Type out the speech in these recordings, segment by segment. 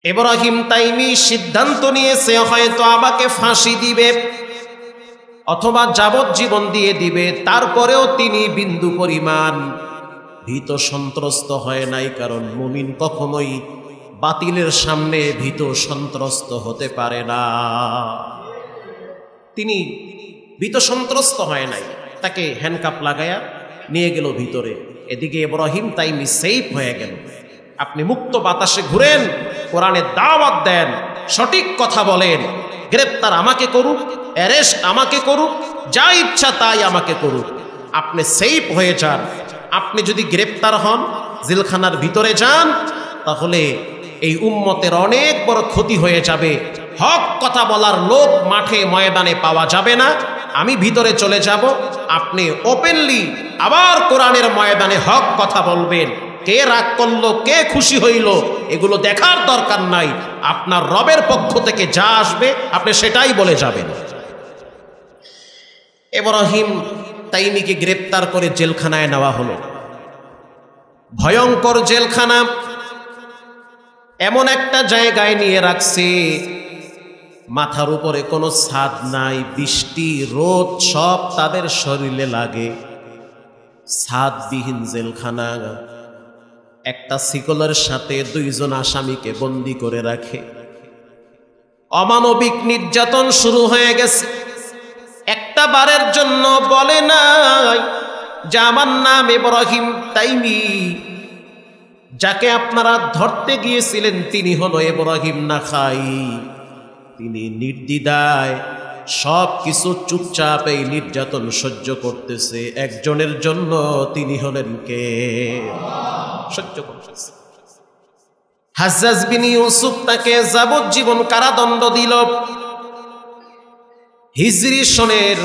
ইব্রাহিম তাইমি সিদ্ধান্ত নিয়েছে হয়তো আমাকে ফাঁসি দিবে অথবা যাবজ্জীবন দিয়ে দিবে, তারপরেও তিনি বিন্দু পরিমাণ ভীত সন্ত্রস্ত হয় নাই। কারণ মুমিন কখনোই বাতিলের সামনে ভীত সন্ত্রস্ত হতে পারে না। তিনি ভীত সন্ত্রস্ত হয় নাই, তাকে হ্যান্ডকাপ লাগায়া নিয়ে গেল ভিতরে। এদিকে ইব্রাহিম তাইমি সেফ হয়ে গেল। আপনি মুক্ত বাতাসে ঘুরেন, কোরআনের দাওয়াত দেন, সঠিক কথা বলেন, গ্রেপ্তার আমাকে করুক, অ্যারেস্ট আমাকে করুক, যা ইচ্ছা তাই আমাকে করুক, আপনি সেফ হয়ে যান। আপনি যদি গ্রেপ্তার হন, জেলখানার ভিতরে যান, তাহলে এই উম্মতের অনেক বড় ক্ষতি হয়ে যাবে। হক কথা বলার লোক মাঠে ময়দানে পাওয়া যাবে না। আমি ভিতরে চলে যাব, আপনি ওপেনলি আবার কোরআনের ময়দানে হক কথা বলবেন। কে রাগ করলো, কে খুশি হইল, এগুলো দেখার দরকার নাই। আপনার রবের পক্ষ থেকে যা আসবে আপনি সেটাই বলে যাবেন। ইব্রাহিম তাইমিকে গ্রেপ্তার করে জেলখানায় নেওয়া হলো। ভয়ঙ্কর জেলখানা, এমন একটা জায়গায় নিয়ে রাখছে মাথার উপরে কোনো ছাদ নাই, বৃষ্টি রোদ সব তাদের শরীরে লাগে। ছাদবিহীন জেলখানা, একটা শিকলের সাথে দুইজন আসামিকে বন্দী করে রাখে। অমানবিক নির্যাতন শুরু হয়ে গেছে। একটা বারের জন্য বলে নাই যে আমার নাম ইব্রাহিম তাইমি, যাকে আপনারা ধরতে গিয়েছিলেন তিনি হলো ইব্রাহিম নাখাই। তিনি নির্দ্বিধায় সব কিছু চুপচাপ এই নির্যাতন সহ্য করতেছে। একজনের জন্য তিনি হলেন কে? সহ্য করতেছে। হাজ্জাজ বিন ইউসুফ তাকে যাবজ্জীবন কারাদণ্ড দিল। হিজরি সনের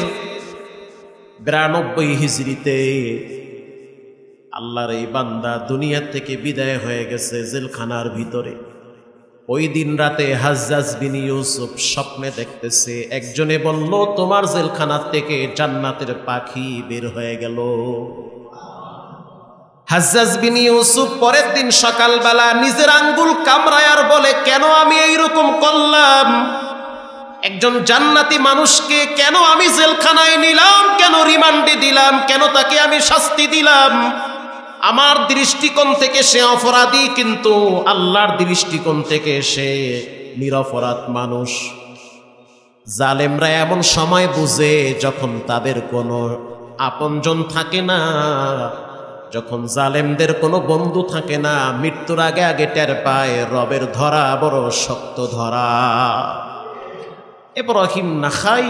92 হিজরিতে আল্লাহর এই বান্দা দুনিয়া থেকে বিদায় হয়ে গেছে জেলখানার ভিতরে। ওই দিন রাতে হাজ্জাজ বিন ইউসুফ স্বপ্নে দেখতেছে, একজনে বলল তোমার জেলখানার থেকে জান্নাতের পাখি বের হয়ে গেল। হাজ্জাজ বিন ইউসুফ পরের দিন সকালবেলা নিজের আঙ্গুল কামড়ায় আর বলে, কেন আমি এইরকম করলাম? একজন জান্নাতি মানুষকে কেন আমি জেলখানায় নিলাম, কেন রিমান্ডে দিলাম, কেন তাকে আমি শাস্তি দিলাম? আমার দৃষ্টিকোণ থেকে সে অপরাধী, কিন্তু আল্লাহর দৃষ্টিকোণ থেকে সে নিরপরাধ মানুষ। জালেমরা এমন সময় বুঝে যখন তাদের কোনো আপনজন থাকে না, যখন জালেমদের কোনো বন্ধু থাকে না, মৃত্যুর আগে আগে টের পায় রবের ধরা বড় শক্ত ধরা। ইব্রাহিম নাখাই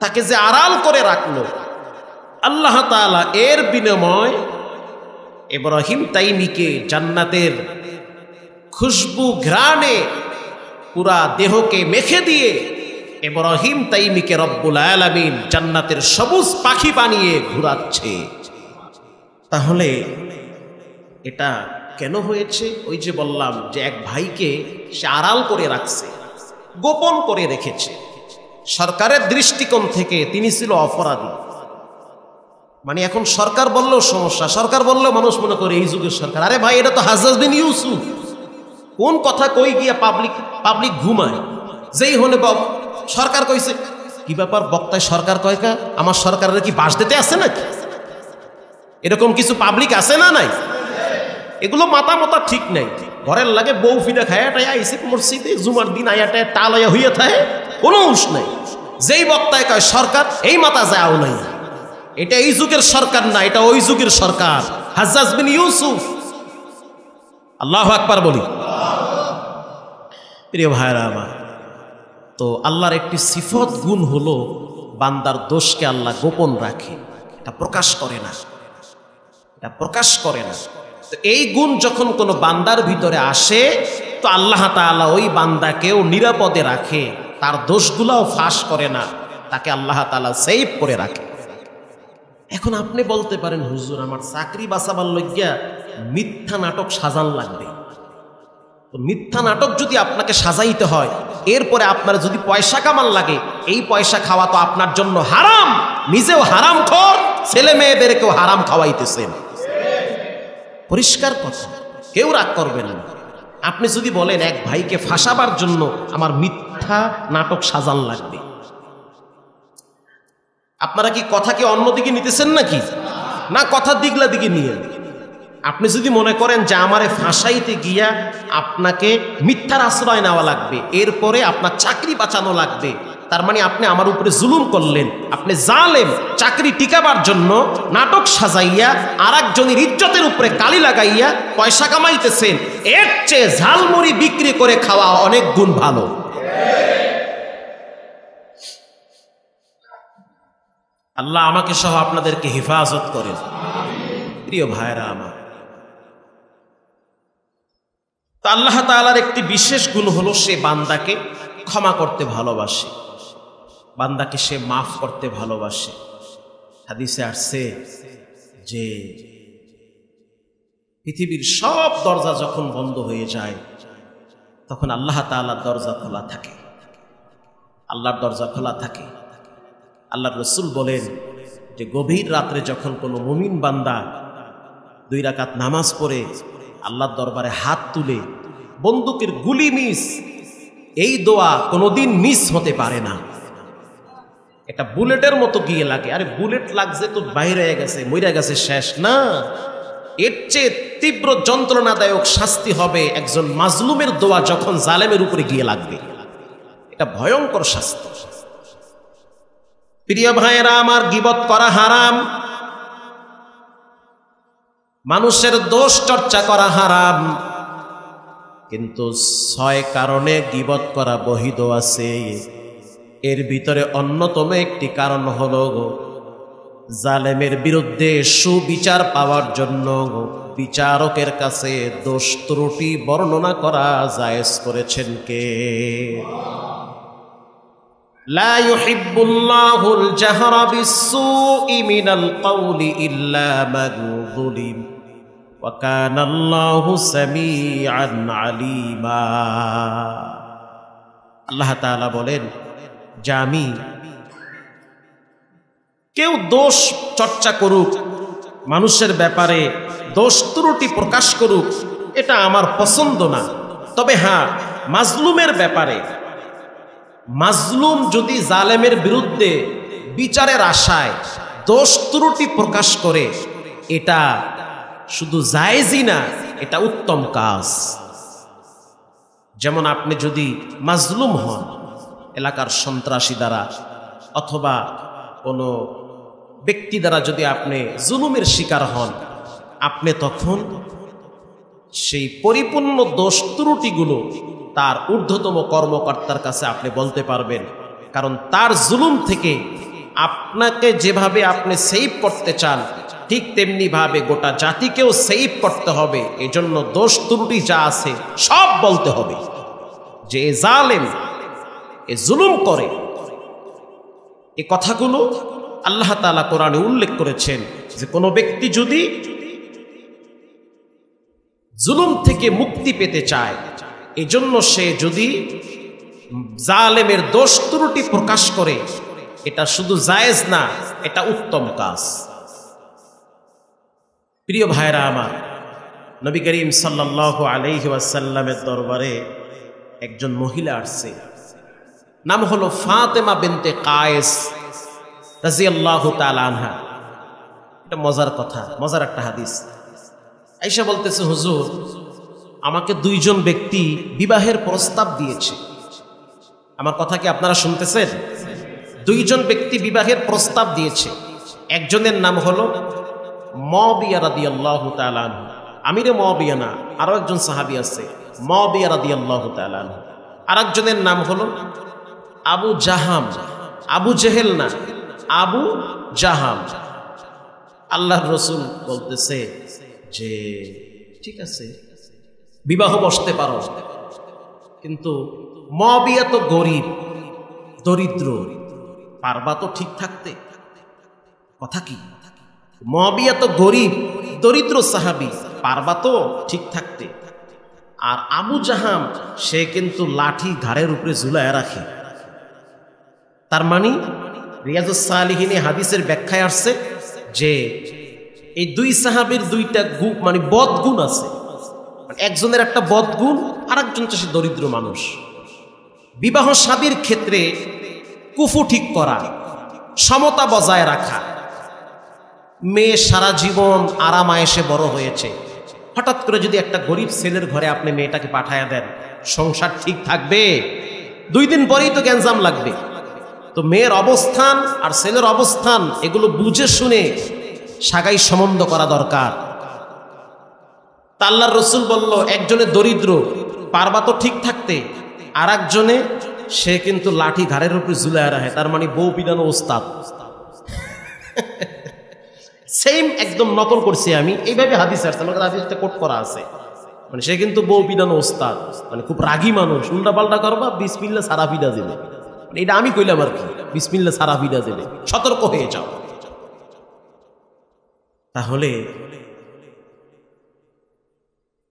তাকে যে আড়াল করে রাখলো আল্লাহ তাআলা, এর বিনিময় ইব্রাহিম তাইমিকে জান্নাতের খুশবু ঘ্রাণে পুরা দেহকে মেখে দিয়ে ইব্রাহিম তাইমিকে রব্বুল আলামিন জান্নাতের সবুজ পাখি বানিয়ে ঘুরাচ্ছে। তাহলে এটা কেন হয়েছে? ওই যে বললাম যে এক ভাইকে সে আড়াল করে রাখছে, গোপন করে রেখেছে। সরকারের দৃষ্টিকোণ থেকে তিনি ছিল অপরাধী। মানে এখন সরকার বললেও সমস্যা, সরকার বললেও মানুষ মনে করে এই যুগের সরকার। আরে ভাই, এটা তো হাজ্জাজ বিন ইউসুফ। কোন কথা কই গিয়া পাবলিক ঘুমায়। যেই হলে সরকার কইছে, কি ব্যাপার বক্তায় সরকার কয়কা? আমার সরকারের কি বাস দিতে আছে নাকি? এরকম কিছু পাবলিক আছে না নাই? এগুলো মাথা মতা ঠিক নাই। ঘরের লাগে বউ ফিদা খায়া টাই আইসে মসজিদে জুমার দিন আয়াটায় তালয়া হইয়া থাকে, কোনো হুঁশ নাই। যেই বক্তায় কয় সরকার, এই মাথা যাও নাই। এটা এই যুগের সরকার না, এটা ওই যুগের সরকার। হাজ্জাজ বিন ইউসুফ। আল্লাহু আকবার বলি। প্রিয় ভাইরা আমার, তো আল্লাহর একটি সিফত গুণ হলো বান্দার দোষকে আল্লাহ গোপন রাখে, এটা প্রকাশ করে না, এটা প্রকাশ করে না। তো এই গুণ যখন কোনো বান্দার ভিতরে আসে, তো আল্লাহ তাআলা ওই বান্দাকেও নিরাপদে রাখে, তার দোষগুলাও ফাঁস করে না, তাকে আল্লাহ তাআলা সেভ করে রাখে। এখন আপনি বলতে পারেন, হুজুর আমার চাকরি বাঁচাবার লইয়া মিথ্যা নাটক সাজান লাগবে। তো মিথ্যা নাটক যদি আপনাকে সাজাইতে হয়, এরপরে আপনার যদি পয়সা কামান লাগে, এই পয়সা খাওয়া তো আপনার জন্য হারাম। নিজেও হারাম খোর, ছেলে মেয়েদেরকেও হারাম খাওয়াইতেছেন। পরিষ্কার কথা, কেউ রাগ করবেন না। আপনি যদি বলেন এক ভাইকে ফাঁসাবার জন্য আমার মিথ্যা নাটক সাজান লাগবে, আপনারা কি কথাকে অন্যদিকে নিতেছেন নাকি? না, কথা দিগলা দিকে নিয়ে। আপনি যদি মনে করেন যে আমারে ফাঁসাইতে গিয়া আপনাকে মিথ্যার আশ্রয় নেওয়া লাগবে, এরপরে আপনার চাকরি বাঁচানো লাগবে, তার মানে আপনি আমার উপরে জুলুম করলেন, আপনি জালেম। চাকরি টিকাবার জন্য নাটক সাজাইয়া আর একজনের ইজ্জতের উপরে কালি লাগাইয়া পয়সা কামাইতেছেন, এর চেয়ে ঝালমুড়ি বিক্রি করে খাওয়া অনেক গুণ ভালো। আল্লাহ আমাকে সহ আপনাদেরকে হেফাজত করেন। প্রিয় ভাইরা আমার, তা আল্লাহ তাআলার একটি বিশেষ গুণ হলো সে বান্দাকে ক্ষমা করতে ভালোবাসে, বান্দাকে সে মাফ করতে ভালোবাসে। হাদিসে আসছে যে পৃথিবীর সব দরজা যখন বন্ধ হয়ে যায় তখন আল্লাহ তাআলার দরজা খোলা থাকে, আল্লাহর দরজা খোলা থাকে। আল্লাহর রাসূল বলেন যে গভীর রাত্রে যখন কোনো মুমিন বান্দা 2 রাকাত নামাজ পড়ে আল্লাহর দরবারে হাত তুলে বন্দুকের গুলি মিস, এই দোয়া কোনোদিন মিস হতে পারে না। এটা বুলেটের মতো গিয়ে লাগে। আরে বুলেট লাগছে তো বাইরে হয়ে গেছে, মইরা গেছে, শেষ না। এর চেয়ে তীব্র যন্ত্রণাদায়ক শাস্তি হবে একজন মাজলুমের দোয়া যখন জালেমের উপরে গিয়ে লাগবে। এটা ভয়ঙ্কর শাস্তি। প্রিয় ভাইয়েরা আমার, গীবত করা হারাম, মানুষের দোষ চর্চা করা হারাম, কিন্তু 6 কারণে গীবত করা বৈধ আছে। এর ভিতরে অন্যতম একটি কারণ হলো জালেমের বিরুদ্ধে সুবিচার পাওয়ার জন্য বিচারকের কাছে দোষ ত্রুটি বর্ণনা করা জায়েজ করেছেন কে? লা ইউহিব্বুল্লাহুল জাহরা বিস-সুই মিনাল কওলি ইল্লা মান যুলিম ওয়া কানাল্লাহু সামিআন আলিমা। আল্লাহ তাআলা বলেন যে আমি কেউ দোষ চর্চা করুক, মানুষের ব্যাপারে দোষ ত্রুটি প্রকাশ করুক, এটা আমার পছন্দ না। তবে হ্যাঁ, মাজলুমের ব্যাপারে, মাজলুম যদি জালেমের বিরুদ্ধে বিচারের আশায় দোষ ত্রুটি প্রকাশ করে, এটা শুধু জায়েজই না, এটা উত্তম কাজ। যেমন আপনি যদি মাজলুম হন এলাকার সন্ত্রাসী দ্বারা অথবা কোনো ব্যক্তি দ্বারা, যদি আপনি জুলুমের শিকার হন, আপনি তখন সেই পরিপূর্ণ দোষ ত্রুটিগুলো তার ঊর্ধ্বতম কর্মকর্তার কাছে আপনি বলতে পারবেন। কারণ তার জুলুম থেকে আপনাকে যেভাবে আপনি সেভ করতে চান, ঠিক তেমনি ভাবে গোটা জাতিকেও সেভ করতে হবে। এজন্য দোষ ত্রুটি যা আছে সব বলতে হবে যে এ জালেম, এ জুলুম করে। এই কথাগুলো আল্লাহ তাআলা কোরআনে উল্লেখ করেছেন যে কোনো ব্যক্তি যদি জুলুম থেকে মুক্তি পেতে চায়, এজন্য সে যদি জালেমের দোষ ত্রুটি প্রকাশ করে, এটা শুধু জায়েজ না, এটা উত্তম কাজ। প্রিয় ভাইরা আমার, নবী করিম সাল্লাল্লাহু আলাইহি ওয়াসাল্লামের দরবারে একজন মহিলা আসছে, নাম হলো ফাতেমা বিনতে কায়েস রাদিয়াল্লাহু তাআলা আনহা। এটা মজার কথা, মজার একটা হাদিস। আয়েশা বলতেছে, হুজুর, আমাকে 2 জন ব্যক্তি বিবাহের প্রস্তাব দিয়েছে। আমার কথা কি আপনারা শুনতেছেন? 2 জন ব্যক্তি বিবাহের প্রস্তাব দিয়েছে। একজনের নাম হলো মুআবিয়া রাদিয়াল্লাহু তাআলা আনহু, আমিরে মুআবিয়া না, আরো একজন সাহাবী আছে মুআবিয়া রাদিয়াল্লাহু তাআলা আনহু। আরেকজনের নাম হলো আবু জাহাম, আবু জেহেল না, আবু জাহাম। আল্লাহর রাসূল বলতেছে যে ঠিক আছে, বিবাহ বসতে পারো, কিন্তু মুআবিয়া তো গরিব দরিদ্র, পারবা তো ঠিক থাকতে? কথা কি? মুআবিয়া তো গরিব দরিদ্র সাহাবী, পারবা তো ঠিক থাকতে? আর আবু জাহাম সে কিন্তু লাঠি ঘাড়ের উপরে ঝুলায় রাখে। তার মানে রিয়াজুস সালিহিনে হাদিসের ব্যাখ্যায় আসছে যে এই 2 সাহাবীর 2টা মানে বদগুণ আছে। একজনের একটা বদগুণ, আর একজন সে দরিদ্র মানুষ। বিবাহ শাদীর ক্ষেত্রে কুফু ঠিক করা, সমতা বজায় রাখা। মেয়ে সারা জীবন আরাম আয়েশে বড় হয়েছে, হঠাৎ করে যদি একটা গরিব ছেলের ঘরে আপনি মেয়েটাকে পাঠায়া দেন, সংসার ঠিক থাকবে? 2 দিন পরেই তো গ্যাঞ্জাম লাগবে। তো মেয়ের অবস্থান আর ছেলের অবস্থান এগুলো বুঝে শুনে সাগাই সম্বন্ধ করা দরকার। তা আল্লাহর রাসূল বলল, একজনে দরিদ্র, পারবা তো ঠিক থাকতে, আর একজনে সে কিন্তু লাঠি ঘাড়ের উপরে ঝুলায় রাখে, তার মানে বউ পিটানো ওস্তাদ। সেম একদম নকল করছি আমি, এইভাবে হাদিস আসছে, আমার কাছে হাদিসটা কোট করা আছে। মানে সে কিন্তু বউ পিটানো ওস্তাদ, মানে খুব রাগী মানুষ, উল্টা পাল্টা করবা বিসমিল্লাহ সারা পিটা দেবে। এটা আমি কইলাম আর কি, বিসমিল্লাহ সারা পিটা দেবে, সতর্ক হয়ে যাও। তাহলে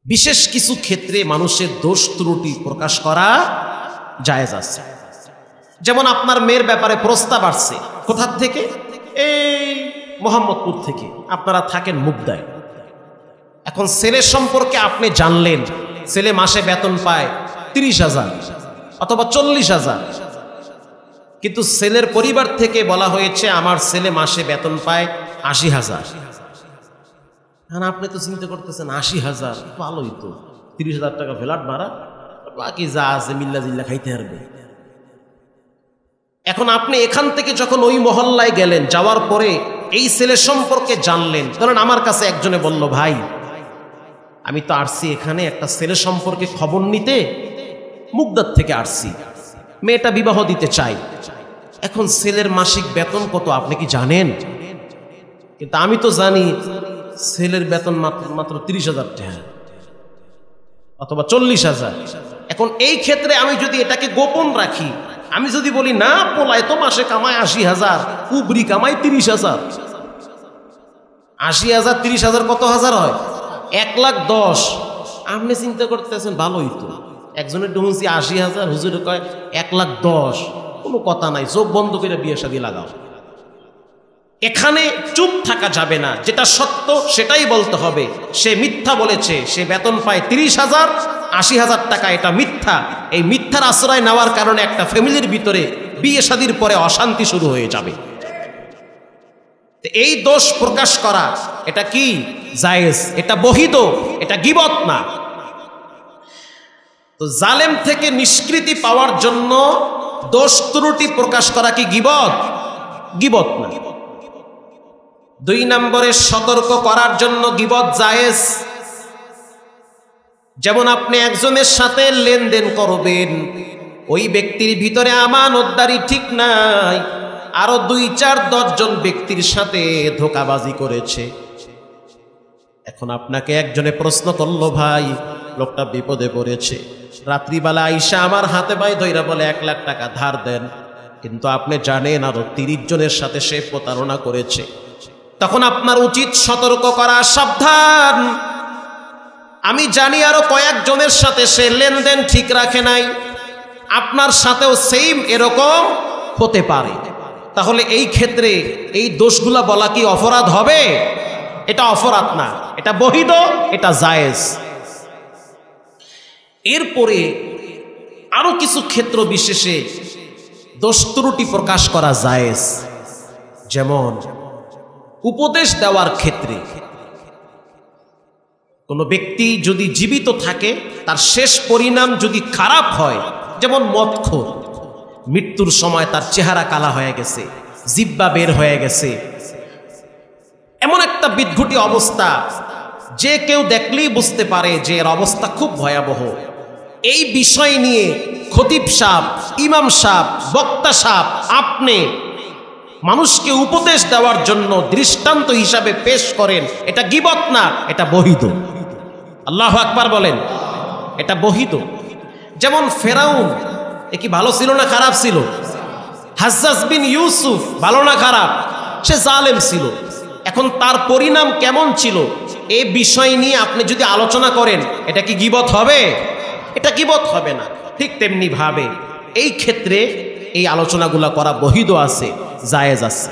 বিশেষ কিছু ক্ষেত্রে মানুষের দোষ ত্রুটি প্রকাশ করা জায়েজ আছে। যেমন আপনার মেয়ের ব্যাপারে প্রস্তাব আসছে, কোথা থেকে? এই মোহাম্মদপুর থেকে, আপনারা থাকেন মুগদায়। এখন ছেলে সম্পর্কে আপনি জানলেন, ছেলে মাসে বেতন পায় 30,000 অথবা 40,000, কিন্তু ছেলের পরিবার থেকে বলা হয়েছে আমার ছেলে মাসে বেতন পায় 80,000। আপনি তো চিন্তা করতেছেন 80,000 ভালোই তো, 30,000 টাকা ফ্ল্যাট ভাড়া, বাকি যা আছে মিল্লা জিল্লা খাইতে পারবে। এখন আপনি এখান থেকে যখন ওই মহল্লায় গেলেন, যাওয়ার পরে এই ছেলে সম্পর্কে জানলেন, কারণ আমার কাছে একজনে বলল, ভাই আমি তো আসছি এখানে একটা ছেলে সম্পর্কে খবর নিতে, মুগদার থেকে আসছি, মেয়েটা বিবাহ দিতে চাই। এখন ছেলের মাসিক বেতন কত আপনি কি জানেন? কিন্তু আমি তো জানি ছেলের বেতন মাত্র 30,000 টাকা অথবা 40,000। এখন এই ক্ষেত্রে আমি যদি এটাকে গোপন রাখি, আমি যদি বলি না পোলায় তো মাসে কামায় 80,000, কুবরি কামায় 30,000, 80,000 30,000 কত হাজার হয়? 1,10,000। আপনি চিন্তা করতেছেন ভালোই তো, একজনের ডুমুন্সি 80,000, হুজুরে কয় 1,10,000, কোনো কথা নাই, চোখ বন্ধ করে বিয়ে শাদী লাগাও। এখানে চুপ থাকা যাবে না, যেটা সত্য সেটাই বলতে হবে। সে মিথ্যা বলেছে, সে বেতন পায় 30,000, 80,000 টাকা, এটা মিথ্যা। এই মিথ্যার আশ্রয় নেওয়ার কারণে একটা ফ্যামিলির ভিতরে বিয়ে শাদীর পরে অশান্তি শুরু হয়ে যাবে। এই দোষ প্রকাশ করা এটা কি জায়েজ, এটা বহিদ, এটা গীবত না। তো জালেম থেকে নিষ্কৃতি পাওয়ার জন্য দোষ ত্রুটি প্রকাশ করা কি গীবত? গীবত না। 2 নম্বরে সতর্ক করার জন্য গীবত জায়েজ। যেমন আপনি একজনের সাথে লেনদেন করবেন, ওই ব্যক্তির ভিতরে আমানতদারি ঠিক নাই, আরো 2-4-10 জন ব্যক্তির সাথে ধোঁকাবাজি করেছে। এখন আপনাকে একজনে প্রশ্ন করলো, ভাই লোকটা বিপদে পড়েছে, রাত্রিবেলা আইসা আমার হাতে পায়ে ধইরা বলে 1 লাখ টাকা ধার দেন, কিন্তু আপনি জানেন আরো 30 জনের সাথে সে প্রতারণা করেছে। তখন আপনার উচিত সতর্ক করা, সাবধান, আমি জানি আরো কয়েকজনের সাথে সে লেনদেন ঠিক রাখে নাই, আপনার সাথেও সেম এরকম হতে পারে। তাহলে এই ক্ষেত্রে এই দোষগুলা বলা কি অপরাধ হবে? এটা অপরাধ না, এটা বহিদ, এটা জায়েজ। এরপরে আরো কিছু ক্ষেত্র বিশেষে দোষ ত্রুটি প্রকাশ করা জায়েজ। যেমন উপদেশ দেওয়ার ক্ষেত্রে, কোনো ব্যক্তি যদি জীবিত থাকে, তার শেষ পরিণাম যদি খারাপ হয়, যেমন মদখোর, মৃত্যুর সময় তার চেহারা কালা হয়ে গেছে, জিহ্বা বের হয়ে গেছে, এমন একটা বিদঘুটি অবস্থা যে কেউ দেখলেই বুঝতে পারে যে এর অবস্থা খুব ভয়াবহ। এই বিষয় নিয়ে খতিব সাহেব, ইমাম সাহেব, বক্তা সাহেব আপনি মানুষকে উপদেশ দেওয়ার জন্য দৃষ্টান্ত হিসাবে পেশ করেন, এটা গীবত না, এটা বহিদ। আল্লাহু আকবার বলেন, এটা বহিদ। যেমন ফেরাউন, এ কি ভালো ছিল না খারাপ ছিল? হাজ্জাজ বিন ইউসুফ ভালো না খারাপ? সে জালেম ছিল। এখন তার পরিণাম কেমন ছিল এই বিষয় নিয়ে আপনি যদি আলোচনা করেন, এটা কি গীবত হবে? এটা গীবত হবে না। ঠিক তেমনি ভাবে এই ক্ষেত্রে এই আলোচনাগুলা করা বহিদ আছে, জায়েজ আছে।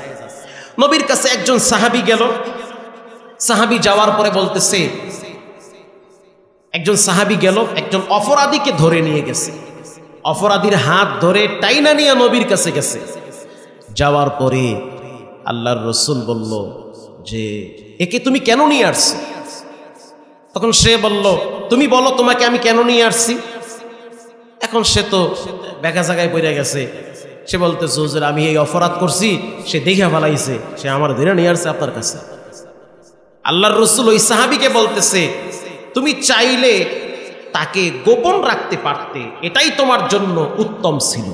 নবীর কাছে একজন সাহাবী গেল, সাহাবী যাওয়ার পরে বলতেছে, একজন সাহাবী গেল, একজন অপরাধীকে ধরে নিয়ে গেছে, অপরাধীর হাত ধরে টাইনা নিয়ে নবীর কাছে গেছে। যাওয়ার পরে আল্লাহর রাসূল বলল যে একে তুমি কেন নিয়ে আসছো? তখন সে বলল, তুমি বলো তোমাকে আমি কেন নিয়ে আসছি। এখন সে তো বেকা জায়গায় পড়ে গেছে, সে বলতেছে হুজুর আমি এই অপরাধ করছি, সে দেখে ফেলাইছে, সে আমার ধরে নিয়ে আসছে আপনার কাছে। আল্লাহর রাসূল ওই সাহাবীকে বলতেছে তুমি চাইলে তাকে গোপন রাখতে পারতে, এটাই তোমার জন্য উত্তম ছিল।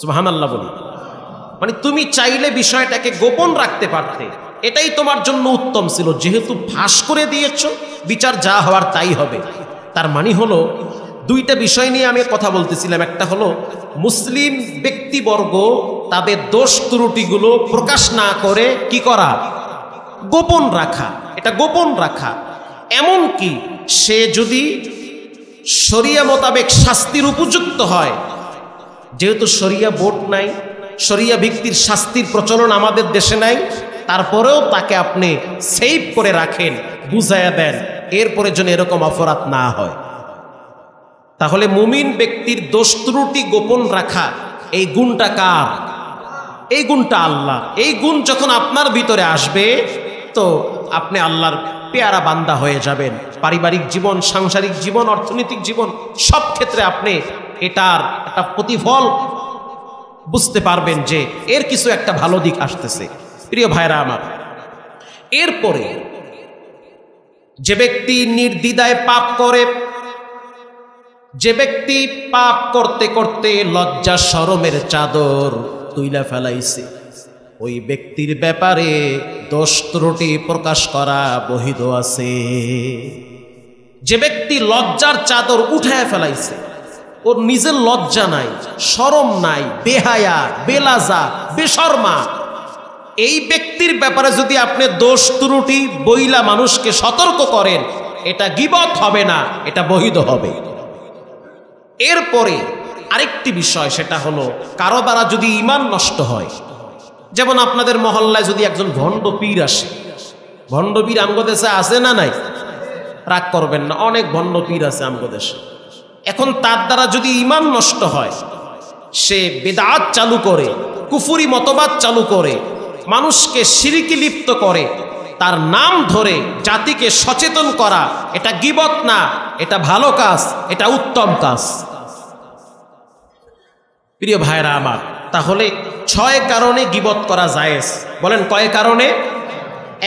সুবহানাল্লাহ বলি, মানে তুমি চাইলে বিষয়টাকে গোপন রাখতে পারতে, এটাই তোমার জন্য উত্তম ছিল। যেহেতু ফাঁস করে দিয়েছ, বিচার যা হওয়ার তাই হবে। তার মানে হলো দুইটা বিষয় নিয়ে আমি কথা বলতেছিলাম। একটা হলো মুসলিম ব্যক্তিবর্গ তাদের দোষ ত্রুটিগুলো প্রকাশ না করে কি করা, গোপন রাখা, এটা গোপন রাখা। এমনকি সে যদি শরিয়া মোতাবেক শাস্তির উপযুক্ত হয়, যেহেতু শরিয়া বোর্ড নাই, শরিয়া ব্যক্তির শাস্তির প্রচলন আমাদের দেশে নাই, তারপরেও তাকে আপনি সেভ করে রাখেন, বুঝাইয়া দেন, এরপরে যেন এরকম অপরাধ না হয়। তাহলে মুমিন ব্যক্তির দোষ ত্রুটি গোপন রাখা, এই গুণটা কার? এই গুণটা আল্লাহ। এই গুণ যখন আপনার ভিতরে আসবে তো আপনি আল্লাহর পেয়ারা বান্দা হয়ে যাবেন। পারিবারিক জীবন, সাংসারিক জীবন, অর্থনৈতিক জীবন, সব ক্ষেত্রে আপনি এটার একটা প্রতিফল বুঝতে পারবেন যে এর কিছু একটা ভালো দিক আসতেছে। প্রিয় ভাইরা আমার, এরপরে যে ব্যক্তি নির্দ্বিধায় পাপ করে, যে ব্যক্তি পাপ করতে করতে লজ্জা শরমের চাদর তুইলা ফেলাইছে, ওই ব্যক্তির ব্যাপারে দোষ ত্রুটি প্রকাশ করা বৈধ আছে। যে ব্যক্তি লজ্জার চাদর উঠায় ফেলাইছে, ওর নিজের লজ্জা নাই, শরম নাই, বেহায়া, বেলাজা, বেশরমা, এই ব্যক্তির ব্যাপারে যদি আপনি দোষ ত্রুটি বইলা মানুষকে সতর্ক করেন, এটা গীবত হবে না, এটা বৈধ হবে। এরপরে আরেকটি বিষয়, সেটা হলো কারো দ্বারা যদি ঈমান নষ্ট হয়। যেমন আপনাদের মহল্লায় যদি একজন ভণ্ড পীর আসে, ভণ্ড পীর আমগো দেশে আছে না নাই? রাগ করবেন না, অনেক ভণ্ড পীর আছে আমগো দেশে। এখন তার দ্বারা যদি ঈমান নষ্ট হয়, সে বিদআত চালু করে, কুফরি মতবাদ চালু করে, মানুষকে শিরকে লিপ্ত করে, তার নাম ধরে জাতিকে সচেতন করা, এটা গীবত না, এটা ভালো কাজ, এটা উত্তম কাজ। প্রিয় ভাইরা আমার, তাহলে 6 কারণে গীবত করা জায়েজ। বলেন কয় কারণে?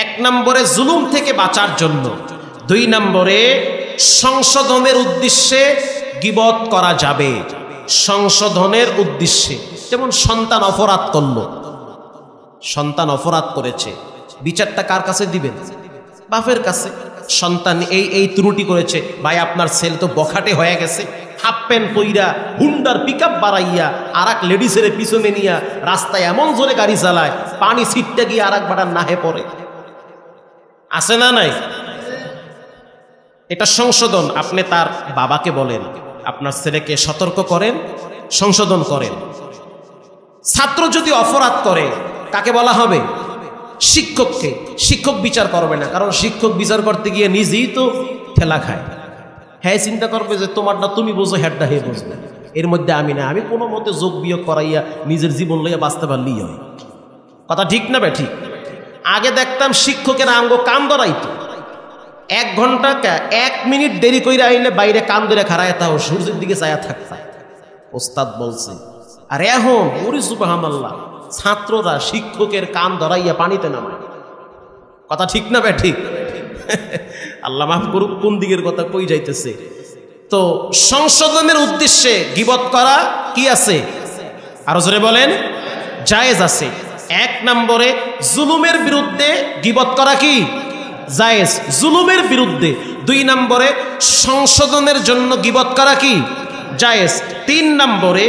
1 নম্বরে জুলুম থেকে বাঁচার জন্য, 2 নম্বরে সংশোধনের উদ্দেশ্যে গীবত করা যাবে, সংশোধনের উদ্দেশ্যে। যেমন সন্তান অপরাধ করলো, সন্তান অপরাধ করেছে, বিচারটা কার কাছে দিবেন? বাপের কাছে। সন্তান এই ত্রুটি করেছে, ভাই আপনার ছেলে তো বখাটে হয়ে গেছে, হাফ প্যান্ট পইরা হুন্ডার পিকআপ বাড়াইয়া আর এক লেডিসের পিছনে নিয়ে রাস্তায় এমন জোরে গাড়ি চালায়, পানি ছিটতে গিয়ে আর এক বাটার নাহে পড়ে, আছে না নাই? এটা সংশোধন। আপনি তার বাবাকে বলেন, আপনার ছেলেকে সতর্ক করেন, সংশোধন করেন। ছাত্র যদি অপরাধ করে, কাকে বলা হবে? শিক্ষককে। শিক্ষক বিচার করবে না, কারণ শিক্ষক বিচার করতে গিয়ে নিজেই তো ঠেলা খায়। হ্যাঁ, চিন্তা করবে যে তোমারটা তুমি বোঝো, হ্যাডটা হে বুঝবে, এর মধ্যে আমি না, আমি কোনো মতে যোগ বিয়োগ করাইয়া নিজের জীবন লইয়া বাঁচতে পারলেই হয়। কথা ঠিক না বে? ঠিক। আগে দেখতাম শিক্ষকেরা আঙ্গ কান ধরাইতো, 1 ঘন্টা 1 মিনিট দেরি কইরা আইলে বাইরে কান ধরে খাড়ায় তাও সূর্যের দিকে চায়া থাকতা, ওস্তাদ বলছে। আর এখন ওরে সুবহানাল্লাহ, ছাত্ররা শিক্ষকের কান ধরাইয়া পানিতে নামায়। কথা ঠিক না বে? ঠিক। আল্লাহ মাফ করুক, কোন দিকের কথা কই যাইতেছে। তো সংশোধনের উদ্দেশ্যে গীবত করা কি আছে? আরো জোরে বলেন, জায়েজ আছে। 1 নম্বরে জুলুমের বিরুদ্ধে গীবত করা কি জায়েজ, জুলুমের বিরুদ্ধে। 2 নম্বরে সংশোধনের জন্য গীবত করা কি জায়েজ। 3 নম্বরে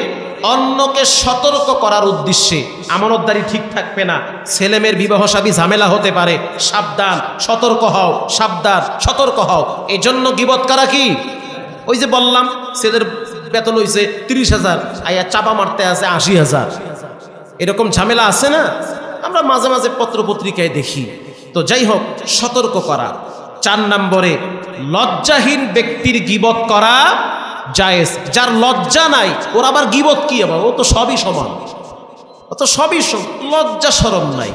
অন্যকে সতর্ক করার উদ্দেশ্যে, আমানতদারি ঠিক থাকবে না, ছেলেমেয়ের বিবাহ শাদী ঝামেলা হতে পারে, সাবধান, সতর্ক হও, সাবধান, সতর্ক হও, এই জন্য গীবত করা কি? ওই যে বললাম ছেলের বেতন হইছে 30,000, আয়া চাপা মারতে আছে 80,000, এরকম ঝামেলা আছে না? আমরা মাঝে মাঝে পত্র পত্রিকায় দেখি। তো যাই হোক, সতর্ক করা। 4 নম্বরে লজ্জাহীন ব্যক্তির গীবত করা জায়েজ। যার লজ্জা নাই ওর আবার গীবত কি আবার, ও তো সবই সমান, ও তো সবই লজ্জা শরম নাই।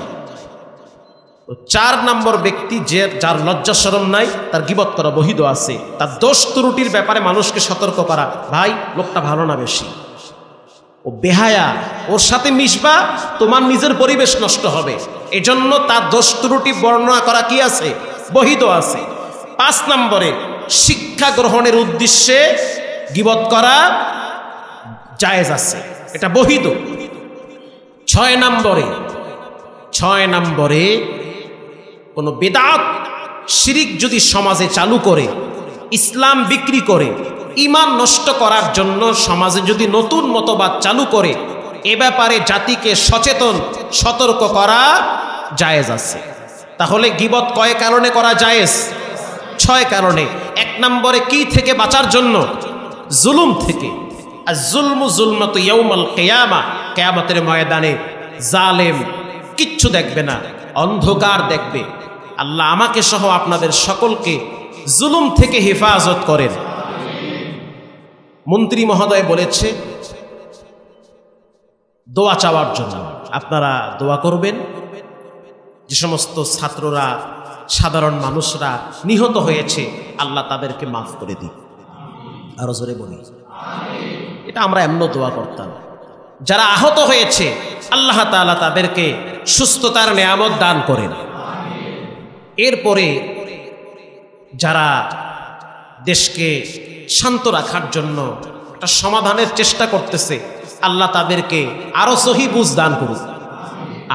4 নম্বর ব্যক্তি যার লজ্জা শরম নাই তার গীবত করা বহিদ আছে। তার দোষ ত্রুটির ব্যাপারে মানুষকে সতর্ক করা, ভাই লোকটা ভালো না বেশি, ও বেহায়া, ওর সাথে মিশবা তোমার নিজের পরিবেশ নষ্ট হবে, এজন্য তার দোষ ত্রুটি বর্ণনা করা কি আছে, বহিদ আছে। 5 নম্বরে শিক্ষা গ্রহণের উদ্দেশ্যে গীবত করা জায়েজ আছে, এটা বহিদ। 6 নম্বরে কোনো বিদআত শিরিক যদি সমাজে চালু করে, ইসলাম বিক্রি করে, ঈমান নষ্ট করার জন্য সমাজে যদি নতুন মতবাদ চালু করে, এ ব্যাপারে জাতিকে সচেতন সতর্ক করা জায়েজ আছে। তাহলে গীবত কয় কারণে করা জায়েজ? 6 কারণে। 1 নম্বরে কি থেকে বাঁচার জন্য? জুলুম থেকে। আর জুলমু জুলমাতু ইয়াউমাল কিয়ামা, কিয়ামতের ময়দানে জালেম কিচ্ছু দেখবে না, অন্ধকার দেখবে। আল্লাহ আমাকে সহ আপনাদের সকলকে জুলুম থেকে হেফাজত করেন। মন্ত্রী মহোদয় বলেছে দোয়া চাওয়ার জন্য, আপনারা দোয়া করবেন যে সমস্ত ছাত্ররা, সাধারণ মানুষরা নিহত হয়েছে, আল্লাহ তাদেরকে মাফ করে দিন। আরো জোরে বলি, এটা আমরা এমন দোয়া করতাম। যারা আহত হয়েছে আল্লাহ তাআলা তাদেরকে সুস্থতার নেয়ামত দান করেন। এরপরে যারা দেশকে শান্ত রাখার জন্য একটা সমাধানের চেষ্টা করতেছে, আল্লাহ তাদেরকে আরো সহি বুঝ দান করুন,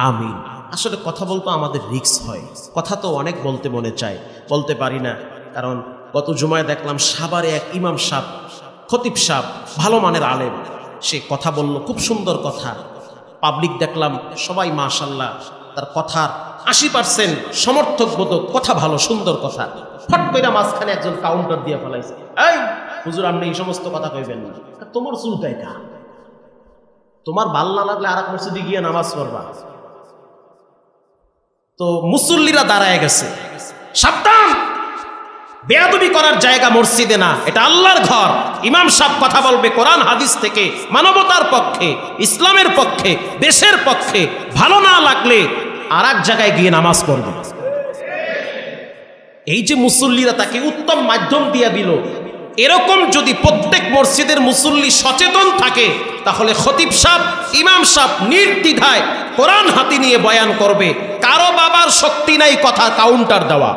আমিন। আসলে কথা বলতে আমাদের রিস্ক হয়, কথা তো অনেক বলতে মনে চায়, বলতে পারি না। কারণ গত জুমায় দেখলাম সাভারে এক ইমাম সাহেব, খতিব সাহেব, ভালো মানের আলেম, সে কথা বলল, খুব সুন্দর কথা। পাবলিক দেখলাম সবাই মাশাআল্লাহ, তার কথার 80% সমর্থক বোধক, কথা ভালো, সুন্দর কথা। ফট করে মাঝখানে একজন কাউন্টার দিয়ে ফেলাইছে, এই হুজুর আপনি এই সমস্ত কথা কইবেন না, তোমার চুলটাই কা, তোমার ভাল না লাগলে আর এক মসজিদে গিয়ে নামাজ পড়বা। তো মুসল্লিরা দাঁড়ায় গেছে, সাবধান, বেয়াদবি করার জায়গা মসজিদে না, এটা আল্লাহর ঘর। ইমাম সাহেব কথা বলবে কোরআন হাদিস থেকে, মানবতার পক্ষে, ইসলামের পক্ষে, দেশের পক্ষে। ভালো না লাগলে আর এক জায়গায় গিয়ে নামাজ পড়বে। এই যে মুসল্লিরা তাকে উত্তম মাধ্যম দিয়ে দিল, এরকম যদি প্রত্যেক মসজিদের মুসল্লি সচেতন থাকে, তাহলে খতিব সাহেব, ইমাম সাহেব নির্দ্বিধায় কোরআন হাতে নিয়ে বয়ান করবে। কারো বাবার শক্তি নাই কথা কাউন্টার দেওয়া।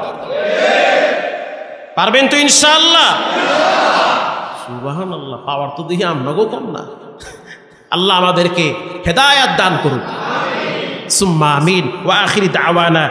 পারবেন তো ইনশাআল্লাহ? সুবহানাল্লাহ, পাওয়ার তো দেখি আমরাও কম না। আল্লাহ আমাদেরকে হেদায়েত দান করুন। সুম্মা আমিন। ওয়া আখিরি দাওয়ানা